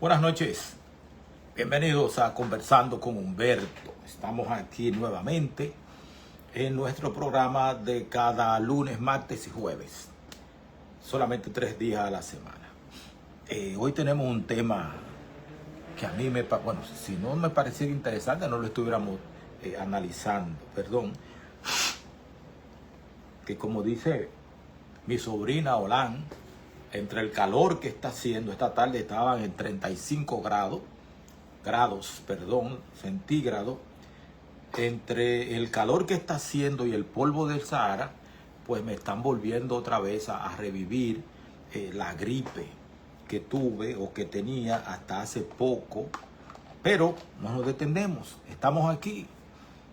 Buenas noches, bienvenidos a Conversando con Humberto. Estamos aquí nuevamente en nuestro programa de cada lunes, martes y jueves. Solamente 3 días a la semana. Hoy tenemos un tema que a mí si no me pareciera interesante no lo estuviéramos analizando, que como dice mi sobrina Olan, entre el calor que está haciendo, esta tarde estaban en 35 grados centígrados, entre el calor que está haciendo y el polvo del Sahara, pues me están volviendo otra vez a revivir la gripe que tuve o que tenía hasta hace poco, pero no nos detenemos, estamos aquí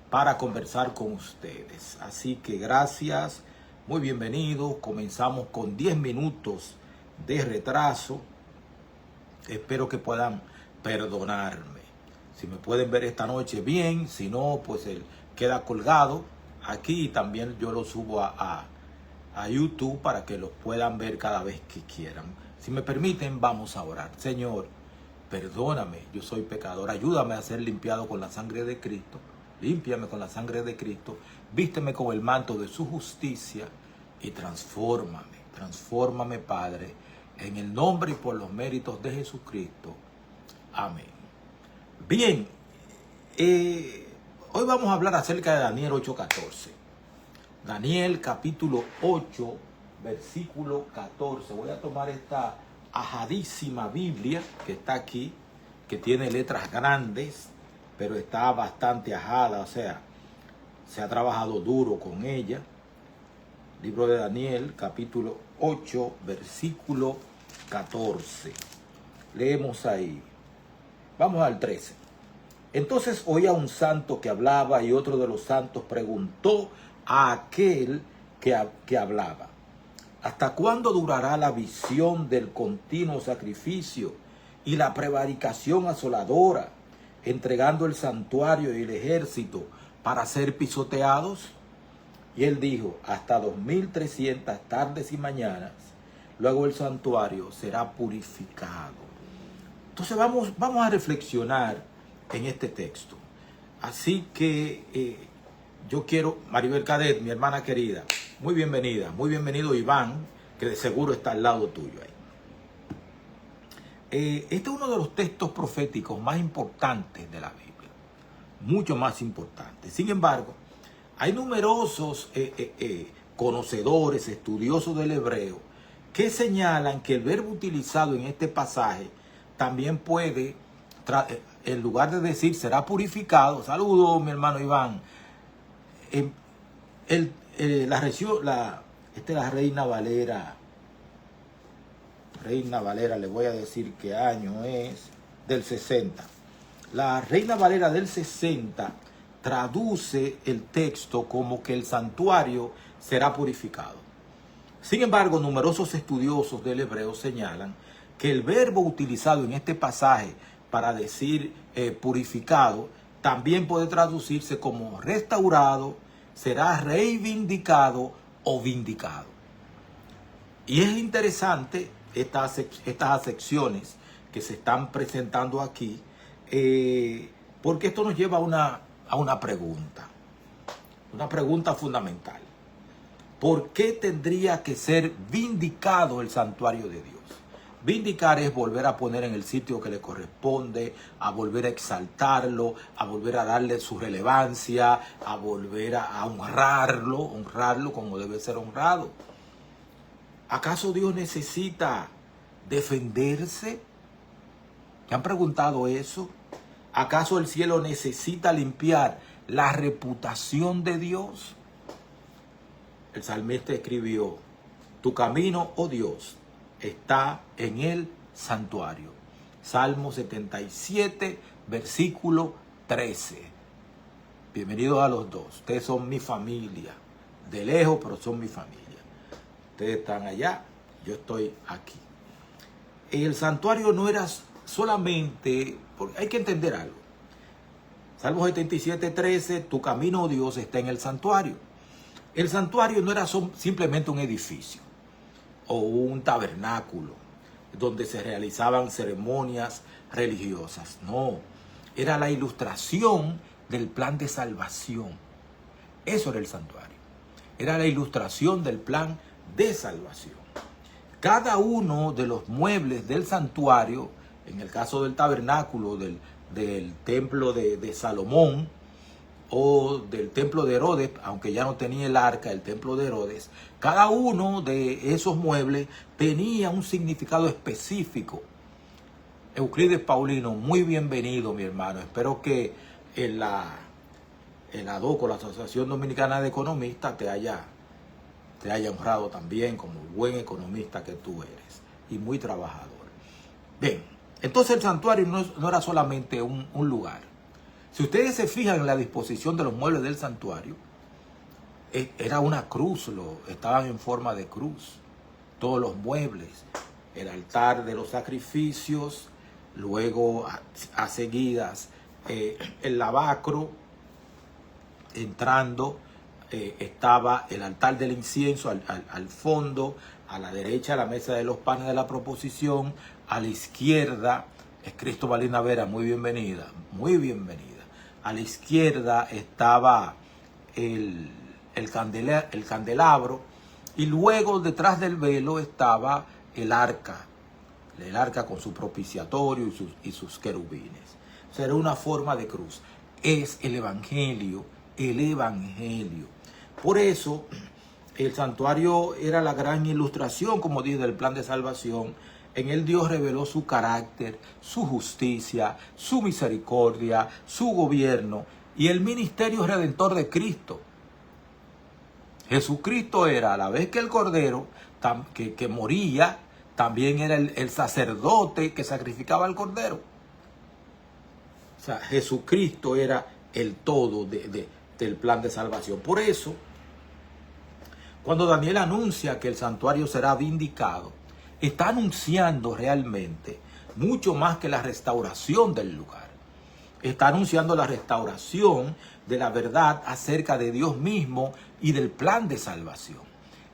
para conversar con ustedes. Así que gracias, muy bienvenidos. Comenzamos con 10 minutos de retraso. Espero que puedan perdonarme. Si me pueden ver esta noche, bien. Si no, pues él queda colgado aquí y también yo lo subo a YouTube para que lo puedan ver cada vez que quieran. Si me permiten, vamos a orar. Señor, perdóname, yo soy pecador. Ayúdame a ser limpiado con la sangre de Cristo. Límpiame con la sangre de Cristo. Vísteme con el manto de su justicia y transfórmame. Transfórmame, Padre, en el nombre y por los méritos de Jesucristo. Amén. Bien, hoy vamos a hablar acerca de Daniel 8:14. Daniel capítulo 8, versículo 14. Voy a tomar esta ajadísima Biblia que está aquí, que tiene letras grandes, pero está bastante ajada, o sea, se ha trabajado duro con ella. Libro de Daniel, capítulo 8, versículo 14. Leemos ahí. Vamos al 13. Entonces oía un santo que hablaba y otro de los santos preguntó a aquel que hablaba: ¿hasta cuándo durará la visión del continuo sacrificio y la prevaricación asoladora, entregando el santuario y el ejército para ser pisoteados? Y él dijo: hasta 2300 tardes y mañanas, luego el santuario será purificado. Entonces vamos a reflexionar en este texto. Así que yo quiero, Maribel Cadet, mi hermana querida, muy bienvenida, muy bienvenido Iván, que de seguro está al lado tuyo ahí. Este es uno de los textos proféticos más importantes de la Biblia, mucho más importante. Sin embargo, hay numerosos conocedores, estudiosos del hebreo, que señalan que el verbo utilizado en este pasaje también puede, en lugar de decir será purificado, saludos mi hermano Iván, la Reina Valera, le voy a decir qué año es, del 60. La Reina Valera del 60 traduce el texto como que el santuario será purificado. Sin embargo, numerosos estudiosos del hebreo señalan que el verbo utilizado en este pasaje para decir purificado también puede traducirse como restaurado, será reivindicado o vindicado. Y es interesante estas acepciones que se están presentando aquí, porque esto nos lleva a una pregunta fundamental. ¿Por qué tendría que ser vindicado el santuario de Dios? Vindicar es volver a poner en el sitio que le corresponde, a volver a exaltarlo, a volver a darle su relevancia, a volver a honrarlo como debe ser honrado. ¿Acaso Dios necesita defenderse? ¿Te han preguntado eso? ¿Acaso el cielo necesita limpiar la reputación de Dios? El salmista escribió: tu camino, oh Dios, está en el santuario. Salmo 77, versículo 13. Bienvenidos a los dos. Ustedes son mi familia. De lejos, pero son mi familia. Ustedes están allá, yo estoy aquí. El santuario no era solamente, porque hay que entender algo. Salmo 77, 13, tu camino, oh Dios, está en el santuario. El santuario no era simplemente un edificio o un tabernáculo donde se realizaban ceremonias religiosas. No, era la ilustración del plan de salvación. Eso era el santuario. Era la ilustración del plan de salvación. Cada uno de los muebles del santuario, en el caso del tabernáculo, del templo de Salomón o del templo de Herodes, aunque ya no tenía el arca, el templo de Herodes, cada uno de esos muebles tenía un significado específico. Euclides Paulino, muy bienvenido, mi hermano. Espero que en la ADOCO, la Asociación Dominicana de Economistas, te haya honrado también como buen economista que tú eres y muy trabajador. Bien, entonces el santuario no era solamente un lugar. Si ustedes se fijan en la disposición de los muebles del santuario, era una cruz, estaban en forma de cruz. Todos los muebles, el altar de los sacrificios, luego a seguidas el lavacro, entrando estaba el altar del incienso al fondo, a la derecha la mesa de los panes de la proposición, a la izquierda, es Cristobalina Vera, muy bienvenida, muy bienvenida. A la izquierda estaba el candelabro y luego detrás del velo estaba el arca con su propiciatorio y sus querubines. O sea, era una forma de cruz. Es el evangelio. Por eso, el santuario era la gran ilustración, como dije, del plan de salvación. En él Dios reveló su carácter, su justicia, su misericordia, su gobierno y el ministerio redentor de Cristo. Jesucristo era, a la vez que el Cordero que moría, también era el sacerdote que sacrificaba al Cordero. O sea, Jesucristo era el todo del plan de salvación. Por eso, cuando Daniel anuncia que el santuario será vindicado, está anunciando realmente mucho más que la restauración del lugar. Está anunciando la restauración de la verdad acerca de Dios mismo y del plan de salvación.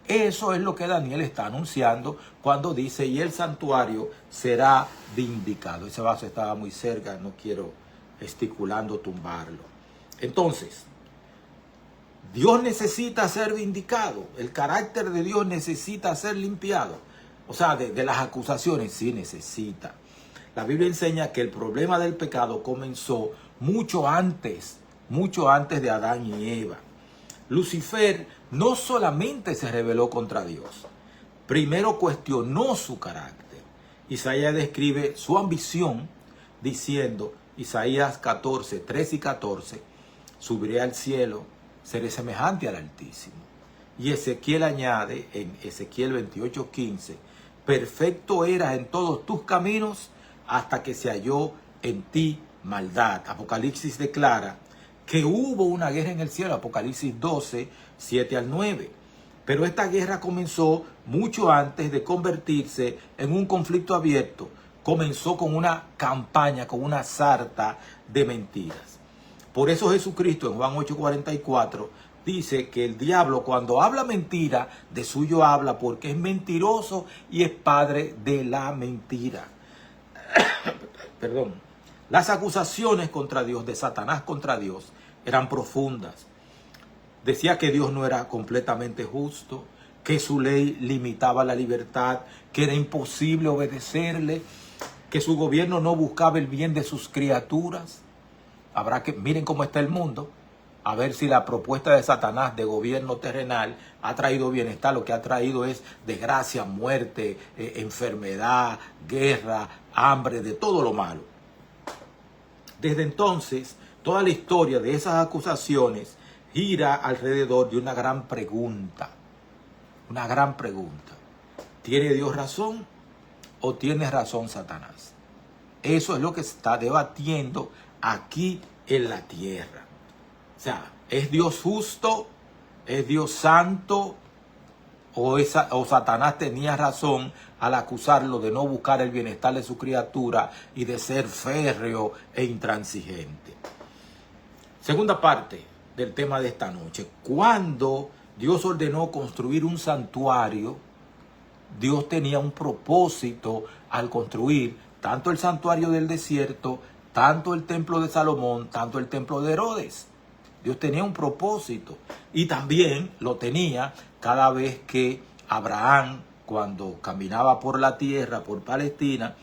Eso es lo que Daniel está anunciando cuando dice, y el santuario será vindicado. Ese vaso estaba muy cerca, no quiero gesticulando tumbarlo. Entonces, Dios necesita ser vindicado. El carácter de Dios necesita ser limpiado. O sea, de las acusaciones, sí necesita. La Biblia enseña que el problema del pecado comenzó mucho antes de Adán y Eva. Lucifer no solamente se rebeló contra Dios, primero cuestionó su carácter. Isaías describe su ambición diciendo, Isaías 14, 13 y 14, subiré al cielo, seré semejante al Altísimo. Y Ezequiel añade en Ezequiel 28, 15, perfecto eras en todos tus caminos hasta que se halló en ti maldad. Apocalipsis declara que hubo una guerra en el cielo, Apocalipsis 12, 7 al 9. Pero esta guerra comenzó mucho antes de convertirse en un conflicto abierto. Comenzó con una campaña, con una sarta de mentiras. Por eso Jesucristo en Juan 8:44 dice que el diablo cuando habla mentira, de suyo habla porque es mentiroso y es padre de la mentira. Perdón. Las acusaciones contra Dios, de Satanás contra Dios, eran profundas. Decía que Dios no era completamente justo, que su ley limitaba la libertad, que era imposible obedecerle, que su gobierno no buscaba el bien de sus criaturas. Miren cómo está el mundo, a ver si la propuesta de Satanás de gobierno terrenal ha traído bienestar. Lo que ha traído es desgracia, muerte, enfermedad, guerra, hambre, de todo lo malo. Desde entonces, toda la historia de esas acusaciones gira alrededor de una gran pregunta. Una gran pregunta. ¿Tiene Dios razón o tiene razón Satanás? Eso es lo que se está debatiendo aquí en la tierra. O sea, ¿es Dios justo? ¿Es Dios santo? ¿O Satanás tenía razón al acusarlo de no buscar el bienestar de su criatura y de ser férreo e intransigente? Segunda parte del tema de esta noche. Cuando Dios ordenó construir un santuario, Dios tenía un propósito al construir tanto el santuario del desierto, tanto el templo de Salomón, tanto el templo de Herodes. Dios tenía un propósito y también lo tenía cada vez que Abraham, cuando caminaba por la tierra, por Palestina,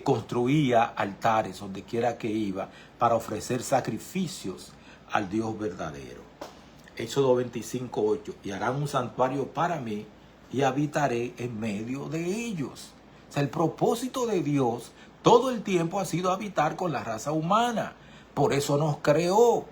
construía altares donde quiera que iba para ofrecer sacrificios al Dios verdadero. Éxodo 25:8, y harán un santuario para mí y habitaré en medio de ellos. O sea, el propósito de Dios todo el tiempo ha sido habitar con la raza humana. Por eso nos creó,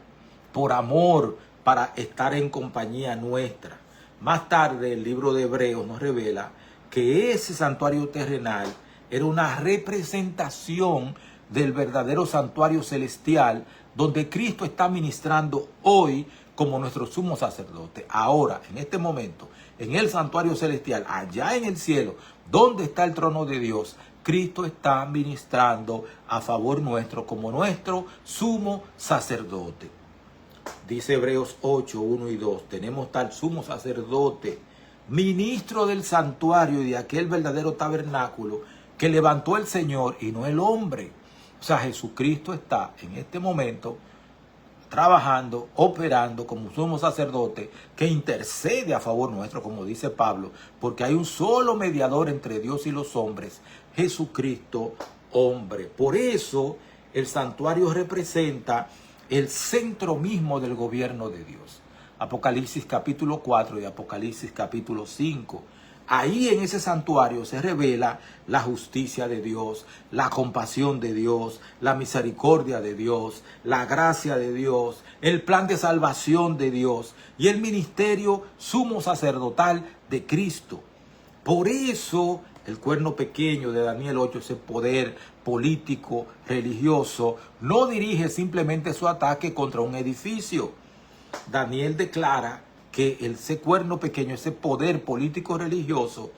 por amor, para estar en compañía nuestra. Más tarde el libro de Hebreos nos revela que ese santuario terrenal era una representación del verdadero santuario celestial donde Cristo está ministrando hoy como nuestro sumo sacerdote. Ahora, en este momento, en el santuario celestial, allá en el cielo, donde está el trono de Dios, Cristo está ministrando a favor nuestro como nuestro sumo sacerdote. Dice Hebreos 8, 1 y 2, tenemos tal sumo sacerdote, ministro del santuario y de aquel verdadero tabernáculo que levantó el Señor y no el hombre. O sea, Jesucristo está en este momento trabajando, operando como sumo sacerdote que intercede a favor nuestro, como dice Pablo, porque hay un solo mediador entre Dios y los hombres, Jesucristo hombre. Por eso el santuario representa el centro mismo del gobierno de Dios. Apocalipsis capítulo 4 y Apocalipsis capítulo 5. Ahí en ese santuario se revela la justicia de Dios, la compasión de Dios, la misericordia de Dios, la gracia de Dios, el plan de salvación de Dios y el ministerio sumo sacerdotal de Cristo. Por eso el cuerno pequeño de Daniel 8, ese poder político, religioso, no dirige simplemente su ataque contra un edificio. Daniel declara que ese cuerno pequeño, ese poder político religioso,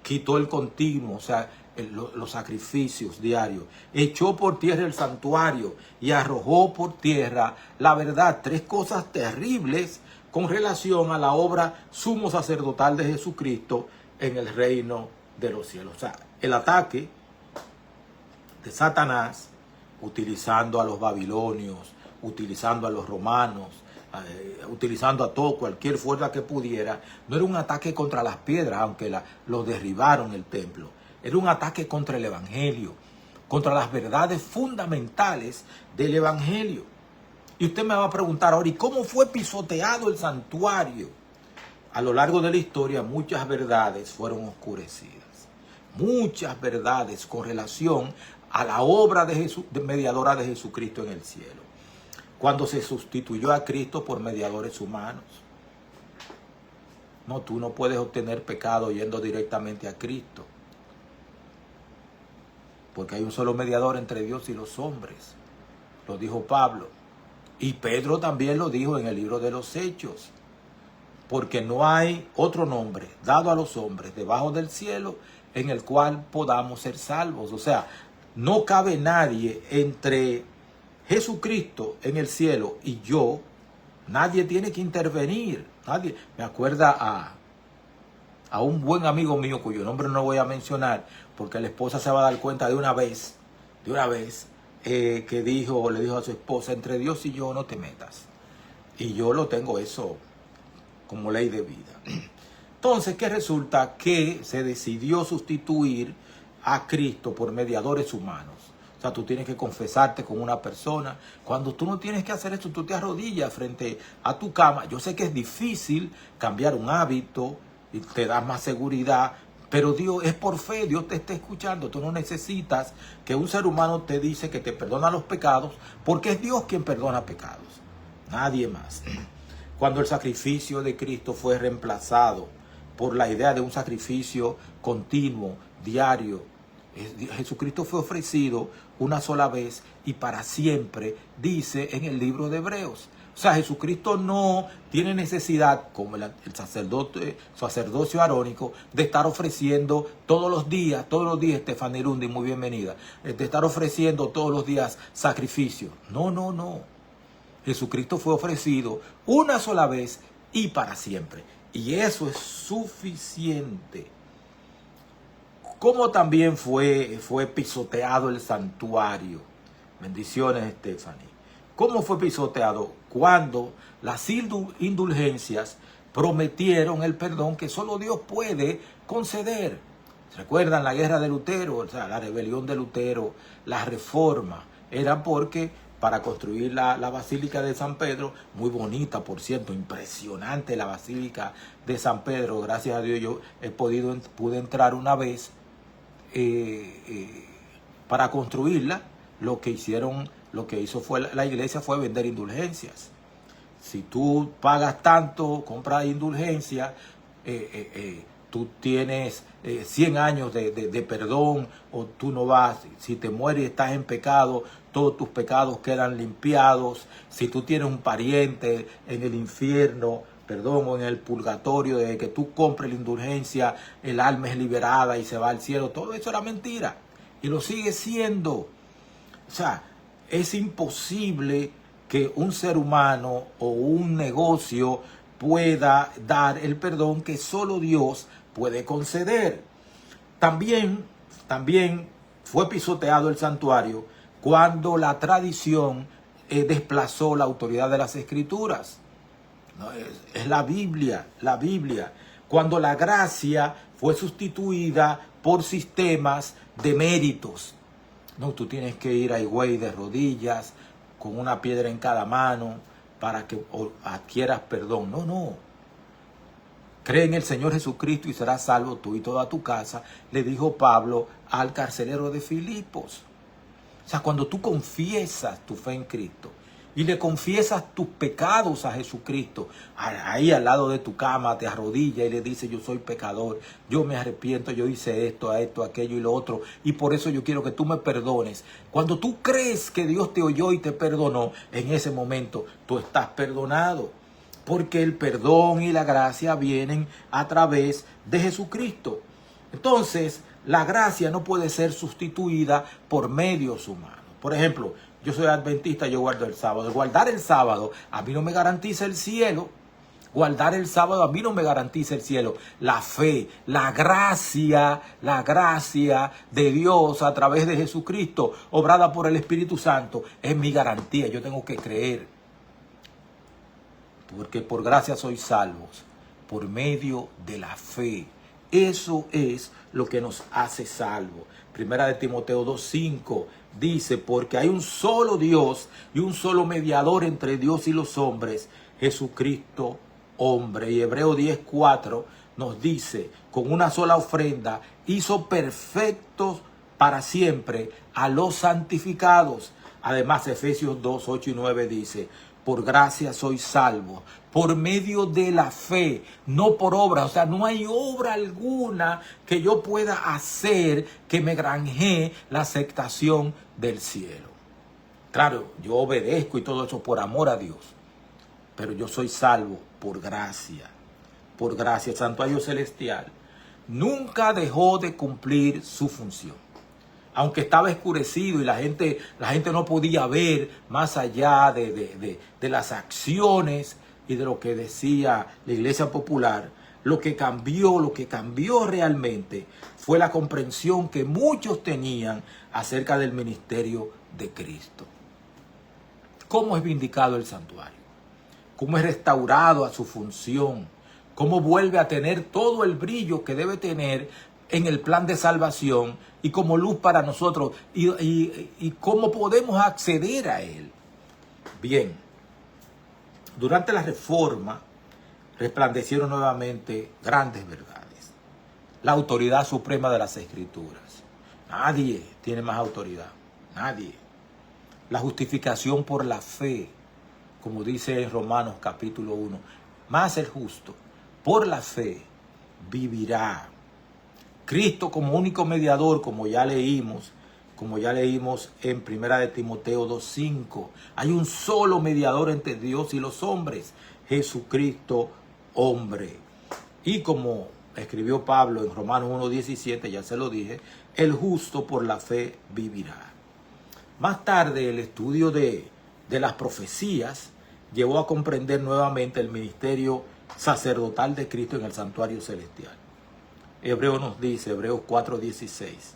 quitó el continuo, o sea, los sacrificios diarios, echó por tierra el santuario y arrojó por tierra la verdad. Tres cosas terribles con relación a la obra sumo sacerdotal de Jesucristo en el reino de los cielos. O sea, el ataque de Satanás, utilizando a los babilonios, utilizando a los romanos, utilizando a todo, cualquier fuerza que pudiera, no era un ataque contra las piedras, aunque los derribaron el templo. Era un ataque contra el evangelio, contra las verdades fundamentales del evangelio. Y usted me va a preguntar ahora, ¿y cómo fue pisoteado el santuario? A lo largo de la historia, muchas verdades fueron oscurecidas. Muchas verdades con relación a la obra mediadora de Jesucristo en el cielo. Cuando se sustituyó a Cristo por mediadores humanos. No, tú no puedes obtener pecado yendo directamente a Cristo. Porque hay un solo mediador entre Dios y los hombres. Lo dijo Pablo. Y Pedro también lo dijo en el libro de los Hechos. Porque no hay otro nombre dado a los hombres debajo del cielo en el cual podamos ser salvos. O sea, no cabe nadie entre Jesucristo en el cielo y yo. Nadie tiene que intervenir. Nadie. Me acuerda a un buen amigo mío cuyo nombre no voy a mencionar porque la esposa se va a dar cuenta de una vez, que le dijo a su esposa, entre Dios y yo no te metas. Y yo lo tengo eso como ley de vida. Entonces, ¿qué resulta? Que se decidió sustituir a Cristo por mediadores humanos. O sea, tú tienes que confesarte con una persona. Cuando tú no tienes que hacer esto, tú te arrodillas frente a tu cama. Yo sé que es difícil cambiar un hábito y te da más seguridad, pero Dios es por fe, Dios te está escuchando. Tú no necesitas que un ser humano te dice que te perdona los pecados, porque es Dios quien perdona pecados, nadie más. Cuando el sacrificio de Cristo fue reemplazado por la idea de un sacrificio continuo, diario, Jesucristo fue ofrecido una sola vez y para siempre, dice en el libro de Hebreos. O sea, Jesucristo no tiene necesidad, como el sacerdocio arónico, de estar ofreciendo todos los días, Estefanía Irundi, muy bienvenida, de estar ofreciendo todos los días sacrificios. No. Jesucristo fue ofrecido una sola vez y para siempre. Y eso es suficiente Como también fue pisoteado el santuario. Bendiciones, Stephanie. ¿Cómo fue pisoteado? Cuando las indulgencias prometieron el perdón que solo Dios puede conceder. ¿Recuerdan la guerra de Lutero? O sea, la rebelión de Lutero, la reforma. Era porque para construir la Basílica de San Pedro, muy bonita, por cierto, impresionante la Basílica de San Pedro. Gracias a Dios yo pude entrar una vez para construirla. Lo que hizo fue la iglesia fue vender indulgencias. Si tú pagas tanto, compras indulgencia, tú tienes 100 años de perdón, o tú no vas, si te mueres y estás en pecado, todos tus pecados quedan limpiados. Si tú tienes un pariente en el infierno, perdón, o en el purgatorio, desde que tú compres la indulgencia, el alma es liberada y se va al cielo. Todo eso era mentira y lo sigue siendo. O sea, es imposible que un ser humano o un negocio pueda dar el perdón que solo Dios puede conceder. También fue pisoteado el santuario cuando la tradición desplazó la autoridad de las Escrituras. No, es la Biblia. Cuando la gracia fue sustituida por sistemas de méritos. No, tú tienes que ir a Higüey de rodillas, con una piedra en cada mano, para que adquieras perdón. No. Cree en el Señor Jesucristo y serás salvo tú y toda tu casa, le dijo Pablo al carcelero de Filipos. O sea, cuando tú confiesas tu fe en Cristo y le confiesas tus pecados a Jesucristo, ahí al lado de tu cama te arrodillas y le dices: yo soy pecador, yo me arrepiento, yo hice esto, aquello y lo otro, y por eso yo quiero que tú me perdones. Cuando tú crees que Dios te oyó y te perdonó, en ese momento tú estás perdonado, porque el perdón y la gracia vienen a través de Jesucristo. Entonces, la gracia no puede ser sustituida por medios humanos. Por ejemplo, yo soy adventista, yo guardo el sábado. Guardar el sábado a mí no me garantiza el cielo. Guardar el sábado a mí no me garantiza el cielo. La fe, la gracia de Dios a través de Jesucristo, obrada por el Espíritu Santo, es mi garantía. Yo tengo que creer. Porque por gracia sois salvos, por medio de la fe. Eso es lo que nos hace salvos. Primera de Timoteo 2:5 dice: porque hay un solo Dios y un solo mediador entre Dios y los hombres, Jesucristo hombre. Y Hebreo 10:4 nos dice: con una sola ofrenda hizo perfectos para siempre a los santificados. Además, Efesios 2:8 y 9 dice: por gracia sois salvos, por medio de la fe, no por obra. O sea, no hay obra alguna que yo pueda hacer que me granjee la aceptación del cielo. Claro, yo obedezco y todo eso por amor a Dios, pero yo soy salvo por gracia. Por gracia. El santuario celestial nunca dejó de cumplir su función. Aunque estaba oscurecido y la gente no podía ver más allá de las acciones y de lo que decía la Iglesia Popular, lo que cambió realmente fue la comprensión que muchos tenían acerca del ministerio de Cristo. ¿Cómo es vindicado el santuario? ¿Cómo es restaurado a su función? ¿Cómo vuelve a tener todo el brillo que debe tener en el plan de salvación y como luz para nosotros? Y cómo podemos acceder a él. Bien, durante la Reforma resplandecieron nuevamente grandes verdades. La autoridad suprema de las Escrituras. Nadie tiene más autoridad. Nadie. La justificación por la fe, como dice en Romanos capítulo 1. Más el justo, por la fe, vivirá. Cristo como único mediador, como ya leímos en Primera de Timoteo 2:5. Hay un solo mediador entre Dios y los hombres, Jesucristo hombre. Y como escribió Pablo en Romanos 1:17, ya se lo dije, el justo por la fe vivirá. Más tarde el estudio de las profecías llevó a comprender nuevamente el ministerio sacerdotal de Cristo en el santuario celestial. Hebreo nos dice, Hebreos 4:16,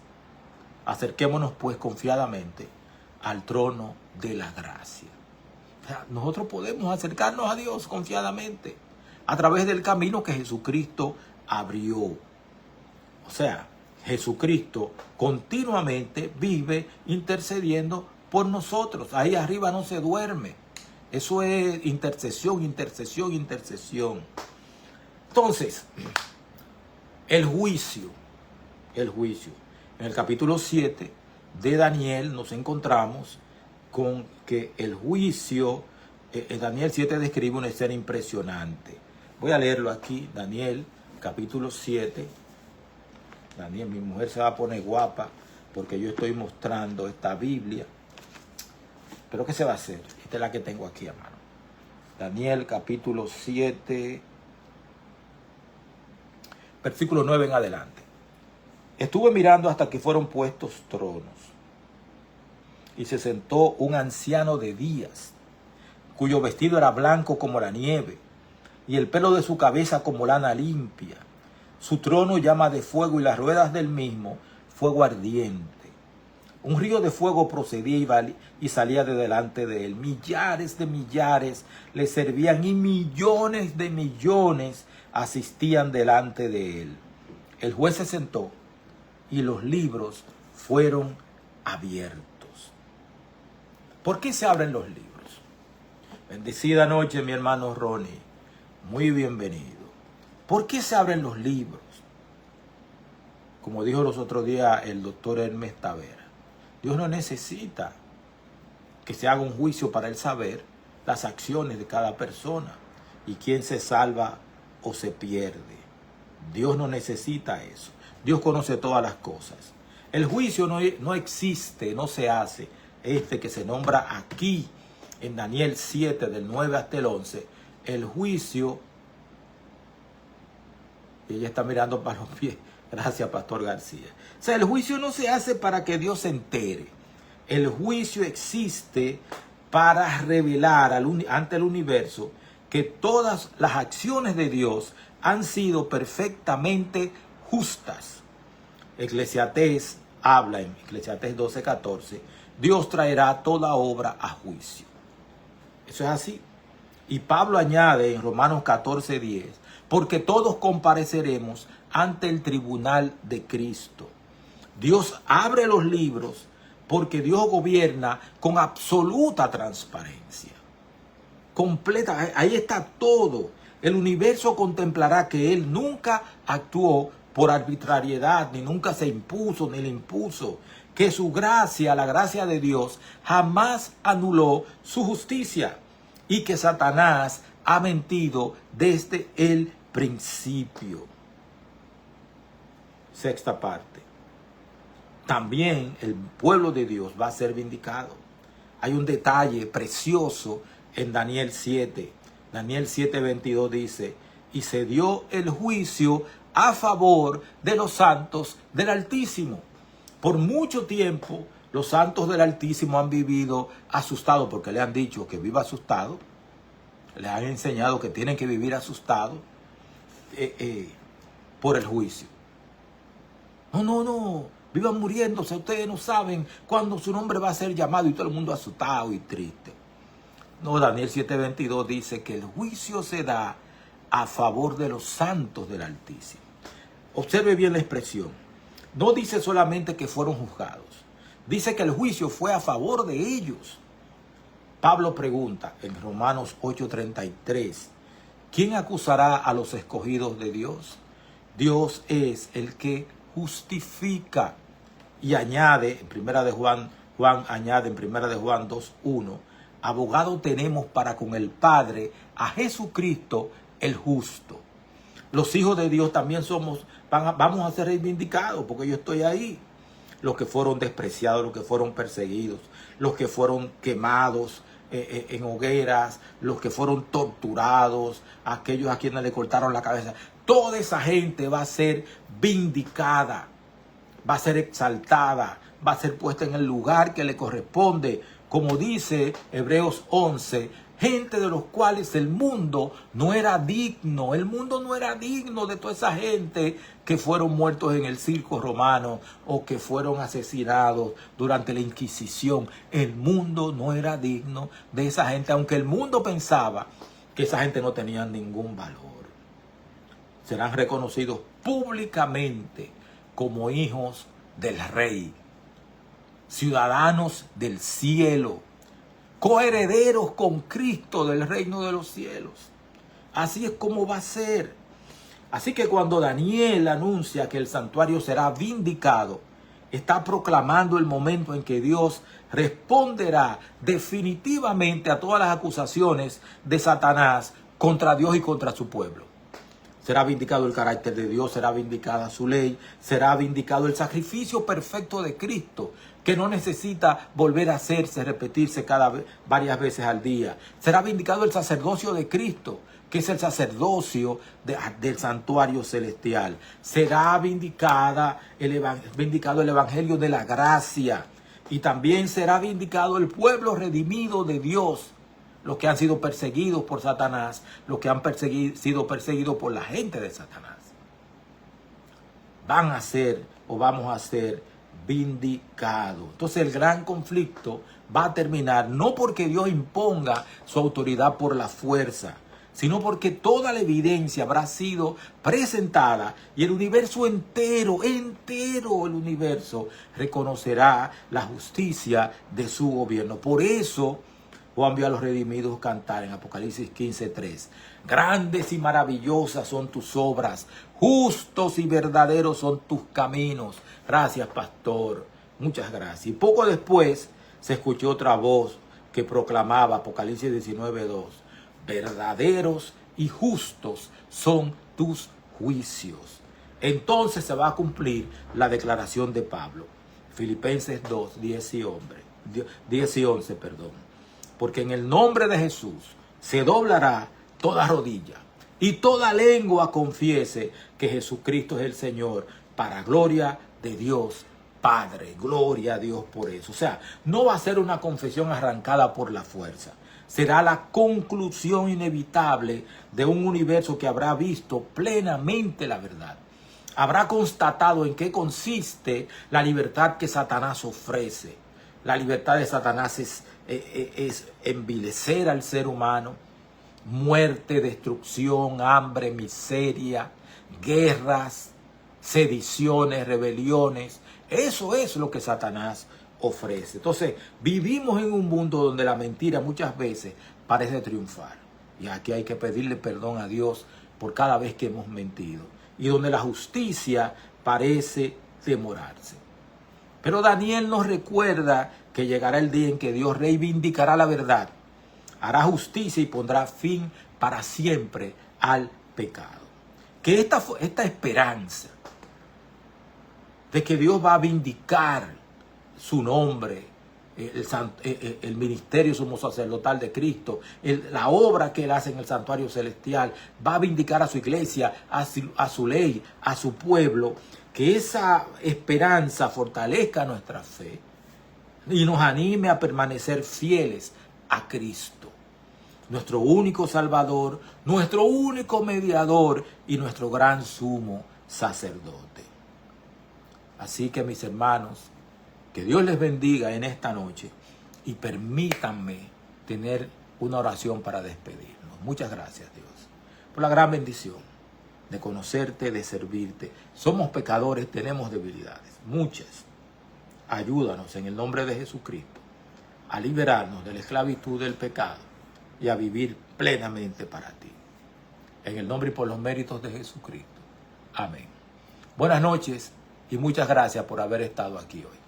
acerquémonos pues confiadamente al trono de la gracia. O sea, nosotros podemos acercarnos a Dios confiadamente a través del camino que Jesucristo abrió. O sea, Jesucristo continuamente vive intercediendo por nosotros. Ahí arriba no se duerme. Eso es intercesión, intercesión, intercesión. Entonces, el juicio. En el capítulo 7 de Daniel nos encontramos con que el juicio, en Daniel 7 describe una escena impresionante. Voy a leerlo aquí, Daniel capítulo 7. Daniel, mi mujer se va a poner guapa porque yo estoy mostrando esta Biblia. Pero ¿qué se va a hacer? Esta es la que tengo aquí a mano. Daniel capítulo 7, versículo 9 en adelante. Estuve mirando hasta que fueron puestos tronos, y se sentó un anciano de días, cuyo vestido era blanco como la nieve, y el pelo de su cabeza como lana limpia. Su trono llama de fuego, y las ruedas del mismo fuego ardiente. Un río de fuego procedía y salía de delante de él. Millares de millares le servían, y millones de millones asistían delante de él. El juez se sentó y los libros fueron abiertos. ¿Por qué se abren los libros? Bendecida noche, mi hermano Ronnie. Muy bienvenido. ¿Por qué se abren los libros? Como dijo los otros días el doctor Hermes Tavera, Dios no necesita que se haga un juicio para él saber las acciones de cada persona y quién se salva o se pierde. Dios no necesita eso. Dios conoce todas las cosas. El juicio no existe, no se hace. Este que se nombra aquí en Daniel 7, del 9 hasta el 11, el juicio, y ella está mirando para los pies. Gracias, Pastor García. O sea, el juicio no se hace para que Dios se entere. El juicio existe para revelar ante el universo que todas las acciones de Dios han sido perfectamente justas. Eclesiastés habla en Eclesiastés 12:14, Dios traerá toda obra a juicio. Eso es así. Y Pablo añade en Romanos 14:10, porque todos compareceremos ante el tribunal de Cristo. Dios abre los libros porque Dios gobierna con absoluta transparencia. Completa, ahí está todo. El universo contemplará que Él nunca actuó por arbitrariedad, ni nunca se impuso, ni le impuso. Que su gracia, la gracia de Dios, jamás anuló su justicia. Y que Satanás ha mentido desde el principio. Sexta parte. También el pueblo de Dios va a ser vindicado. Hay un detalle precioso en Daniel 7. Daniel 7:22 dice, y se dio el juicio a favor de los santos del Altísimo. Por mucho tiempo los santos del Altísimo han vivido asustados porque le han dicho que viva asustado. Le han enseñado que tienen que vivir asustados por el juicio. No, vivan muriéndose. Ustedes no saben cuándo su nombre va a ser llamado, y todo el mundo asustado y triste. No, Daniel 7:22 dice que el juicio se da a favor de los santos del Altísimo. Observe bien la expresión. No dice solamente que fueron juzgados. Dice que el juicio fue a favor de ellos. Pablo pregunta en Romanos 8:33, ¿quién acusará a los escogidos de Dios? Dios es el que justifica. Y añade en primera de Juan añade en primera de Juan 2:1, abogado tenemos para con el Padre a Jesucristo el justo. Los hijos de Dios también vamos a ser reivindicados, porque yo estoy ahí. Los que fueron despreciados, los que fueron perseguidos, los que fueron quemados en hogueras, los que fueron torturados, aquellos a quienes le cortaron la cabeza. Toda esa gente va a ser vindicada, va a ser exaltada, va a ser puesta en el lugar que le corresponde. Como dice Hebreos 11, gente de los cuales el mundo no era digno. El mundo no era digno de toda esa gente que fueron muertos en el circo romano o que fueron asesinados durante la Inquisición. El mundo no era digno de esa gente, aunque el mundo pensaba que esa gente no tenía ningún valor. Serán reconocidos públicamente como hijos del Rey, ciudadanos del cielo, coherederos con Cristo del reino de los cielos. Así es como va a ser. Así que cuando Daniel anuncia que el santuario será vindicado, está proclamando el momento en que Dios responderá definitivamente a todas las acusaciones de Satanás contra Dios y contra su pueblo. Será vindicado el carácter de Dios, será vindicada su ley, será vindicado el sacrificio perfecto de Cristo, que no necesita volver a hacerse, repetirse varias veces al día. Será vindicado el sacerdocio de Cristo, que es el sacerdocio del santuario celestial. Será vindicado el evangelio de la gracia. Y también será vindicado el pueblo redimido de Dios. Los que han sido perseguidos por Satanás, los que han sido perseguidos por la gente de Satanás. Vamos a ser vindicados. Entonces el gran conflicto va a terminar no porque Dios imponga su autoridad por la fuerza, sino porque toda la evidencia habrá sido presentada y el universo entero el universo reconocerá la justicia de su gobierno. Por eso Juan vio a los redimidos cantar en Apocalipsis 15:3. Grandes y maravillosas son tus obras, justos y verdaderos son tus caminos. Gracias, pastor. Muchas gracias. Y poco después se escuchó otra voz que proclamaba, Apocalipsis 19:2. Verdaderos y justos son tus juicios. Entonces se va a cumplir la declaración de Pablo. Filipenses 2, 10 y 11. Porque en el nombre de Jesús se doblará toda rodilla y toda lengua confiese que Jesucristo es el Señor, para gloria de Dios Padre. Gloria a Dios por eso. O sea, no va a ser una confesión arrancada por la fuerza. Será la conclusión inevitable de un universo que habrá visto plenamente la verdad. Habrá constatado en qué consiste la libertad que Satanás ofrece. La libertad de Satanás es envilecer al ser humano, muerte, destrucción, hambre, miseria, guerras, sediciones, rebeliones. Eso es lo que Satanás ofrece. Entonces, vivimos en un mundo donde la mentira muchas veces parece triunfar. Y aquí hay que pedirle perdón a Dios por cada vez que hemos mentido. Y donde la justicia parece demorarse. Pero Daniel nos recuerda que llegará el día en que Dios reivindicará la verdad, hará justicia y pondrá fin para siempre al pecado. Que esta esperanza de que Dios va a vindicar su nombre, el ministerio sumo sacerdotal de Cristo, la obra que Él hace en el santuario celestial, va a vindicar a su iglesia, a su ley, a su pueblo. Que esa esperanza fortalezca nuestra fe y nos anime a permanecer fieles a Cristo, nuestro único Salvador, nuestro único mediador y nuestro gran sumo sacerdote. Así que, mis hermanos, que Dios les bendiga en esta noche y permítanme tener una oración para despedirnos. Muchas gracias, Dios, por la gran bendición de conocerte, de servirte. Somos pecadores, tenemos debilidades, muchas. Ayúdanos en el nombre de Jesucristo a liberarnos de la esclavitud del pecado y a vivir plenamente para ti. En el nombre y por los méritos de Jesucristo. Amén. Buenas noches y muchas gracias por haber estado aquí hoy.